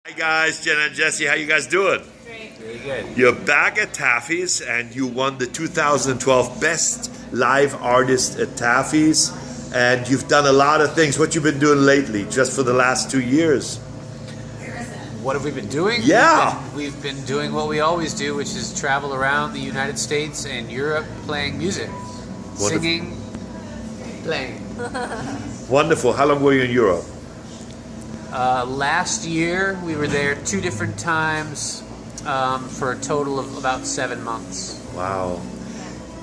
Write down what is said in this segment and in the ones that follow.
Hi guys, Genna and Jesse, how you guys doing? Great. Very good. You're back at Taffy's and you won the 2012 Best Live Artist at Taffy's, and you've done a lot of things. What you been doing lately, just for the last 2 years? What have we been doing? Yeah. We've been doing what we always do, which is travel around the United States and Europe playing music. Singing, playing. Wonderful. How long were you in Europe? Last year, we were there 2 different times for a total of about 7 months. Wow.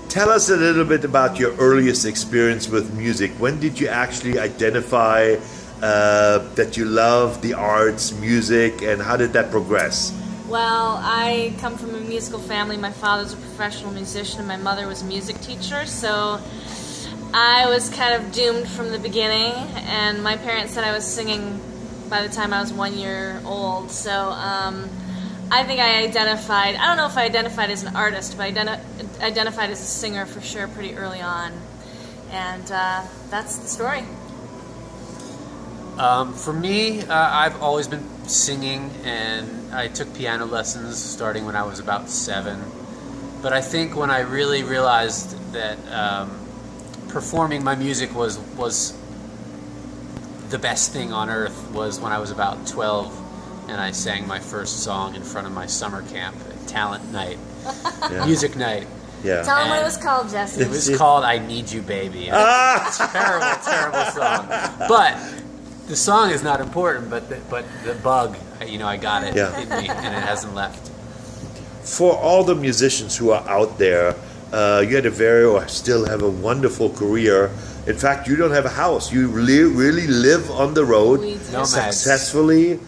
Tell us a little bit about your earliest experience with music. When did you actually identify that you love the arts, music, and how did that progress? Well, I come from a musical family. My father's a professional musician and my mother was a music teacher, so I was kind of doomed from the beginning, and my parents said I was singing by the time I was 1 year old, so I think I identified, I don't know if I identified as an artist, but I identified as a singer for sure pretty early on, and that's the story. For me, I've always been singing, and I took piano lessons starting when I was about 7. But I think when I really realized that performing my music was the best thing on earth was when I was about 12, and I sang my first song in front of my summer camp, talent night, music night. Yeah. Tell them what it was called, Jesse. It was called "I Need You, Baby." It's a terrible, terrible song. But the song is not important, but the bug, I got it in me, and it hasn't left. For all the musicians who are out there, you had a or still have a wonderful career. In fact, you don't have a house. You really live on the road successfully.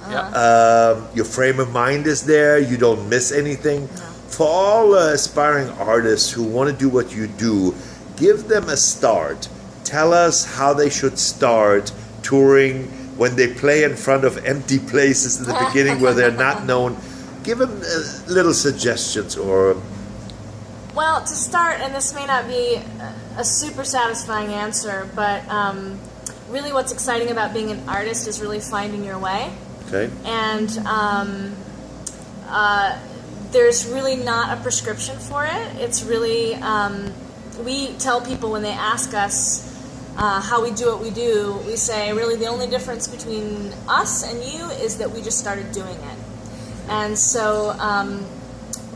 Your frame of mind is there. You don't miss anything. No. For all aspiring artists who want to do what you do, give them a start. Tell us how they should start touring when they play in front of empty places in the beginning where they're not known. Give them little suggestions or... Well, to start, and this may not be a super satisfying answer, but really what's exciting about being an artist is really finding your way. Okay. And there's really not a prescription for it. It's really, we tell people when they ask us how we do what we do, we say really the only difference between us and you is that we just started doing it. And so,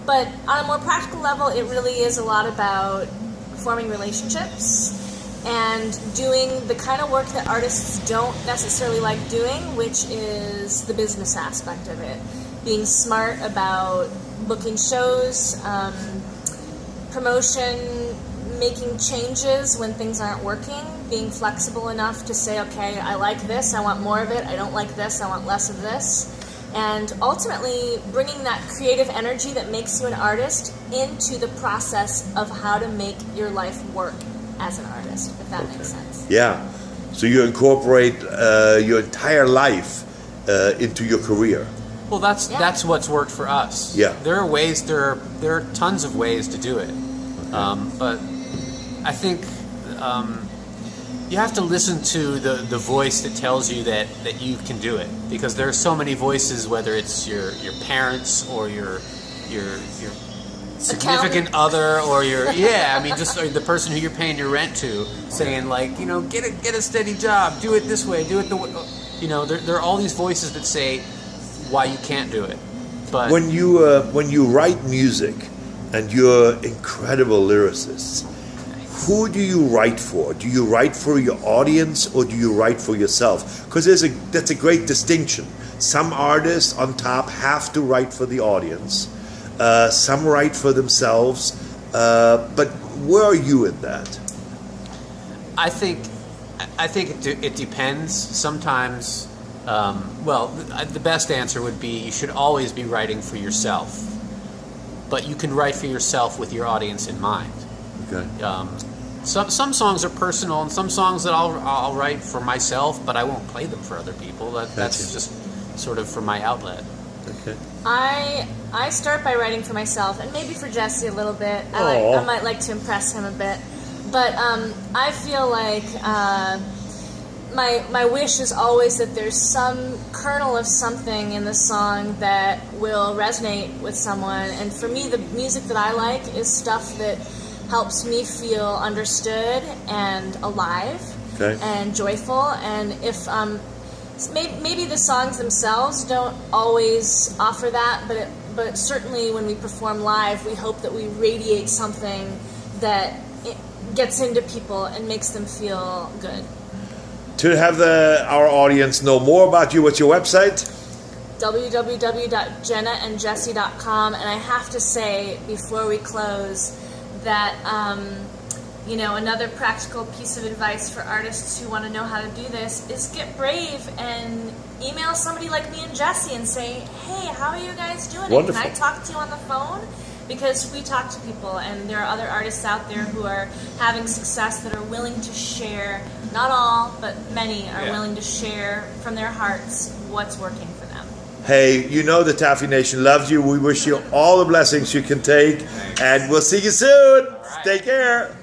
but on a more practical level, it really is a lot about forming relationships and doing the kind of work that artists don't necessarily like doing, which is the business aspect of it. Being smart about booking shows, promotion, making changes when things aren't working, being flexible enough to say, okay, I like this, I want more of it, I don't like this, I want less of this. And ultimately bringing that creative energy that makes you an artist into the process of how to make your life work as an artist, if that makes sense. Yeah. So you incorporate your entire life into your career. Well, that's what's worked for us. Yeah. There are tons of ways to do it. But I think you have to listen to the voice that tells you that you can do it, because there are so many voices, whether it's your parents or your significant other or just the person who you're paying your rent to, saying like, get a steady job, do it this way, do it the way. There are all these voices that say why you can't do it. But when you write music, and you're incredible lyricists, who do you write for? Do you write for your audience or do you write for yourself? Because that's a great distinction. Some artists on top have to write for the audience. Some write for themselves. But where are you in that? I think it depends. Sometimes, the best answer would be you should always be writing for yourself. But you can write for yourself with your audience in mind. Okay. Some songs are personal, and some songs that I'll write for myself, but I won't play them for other people. That's just sort of for my outlet. Okay. I start by writing for myself, and maybe for Jesse a little bit. I might like to impress him a bit, but I feel like my wish is always that there's some kernel of something in the song that will resonate with someone. And for me, the music that I like is stuff that helps me feel understood and alive and joyful. And if maybe the songs themselves don't always offer that, but certainly when we perform live, we hope that we radiate something that gets into people and makes them feel good. To have our audience know more about you, what's your website? www.gennaandjesse.com. And I have to say, before we close, that another practical piece of advice for artists who want to know how to do this is get brave and email somebody like me and Jesse and say, hey, how are you guys doing? Can I talk to you on the phone? Because we talk to people, and there are other artists out there who are having success that are willing to share, not all, but many are willing to share from their hearts what's working for them. Hey, you know the Taffy Nation loves you. We wish you all the blessings you can take, and we'll see you soon. Take care.